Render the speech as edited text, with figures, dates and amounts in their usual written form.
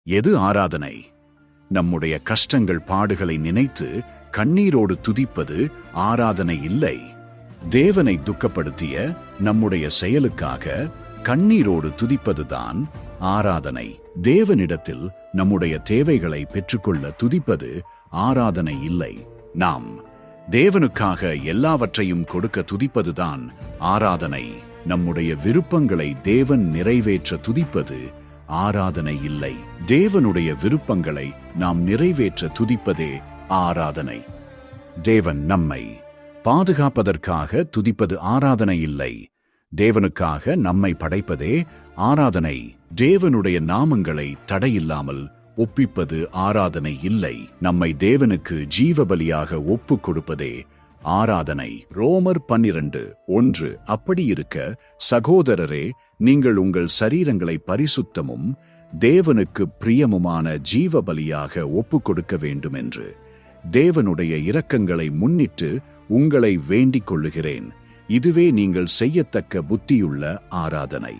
எது ஆராதனை? நம்முடைய கஷ்டங்கள் பாடுகளை நினைத்து கண்ணீரோடு துதிப்பது ஆராதனை இல்லை. தேவனை துக்கப்படுத்திய நம்முடைய செயலுக்காக கண்ணீரோடு துதிப்பதுதான் ஆராதனை. தேவனிடத்தில் நம்முடைய தேவைகளை பெற்றுக்கொள்ள துதிப்பது ஆராதனை இல்லை. நாம் தேவனுக்காக எல்லாவற்றையும் கொடுக்க துதிப்பதுதான் ஆராதனை. நம்முடைய விருப்பங்களை தேவன் நிறைவேற்ற துதிப்பது ஆராதனை இல்லை. தேவனுடைய விருப்பங்களை நாம் நிறைவேற்ற துதிப்பதே ஆராதனை. தேவன் நம்மை பாதுகாப்பதற்காக துதிப்பது ஆராதனை இல்லை. தேவனுக்காக நம்மை படைப்பதே ஆராதனை. தேவனுடைய நாமங்களை தடையில்லாமல் ஒப்பிப்பது ஆராதனை இல்லை. நம்மை தேவனுக்கு ஜீவபலியாக ஒப்பு கொடுப்பதே ஆராதனை. ரோமர் 12:1. அப்படி இருக்க சகோதரரே, நீங்கள் உங்கள் சரீரங்களை பரிசுத்தமும் தேவனுக்கு பிரியமுமான ஜீவபலியாக ஒப்பு கொடுக்க வேண்டும் என்று தேவனுடைய இரக்கங்களை முன்னிட்டு உங்களை வேண்டிக் கொள்ளுகிறேன். இதுவே நீங்கள் செய்யத்தக்க புத்தியுள்ள ஆராதனை.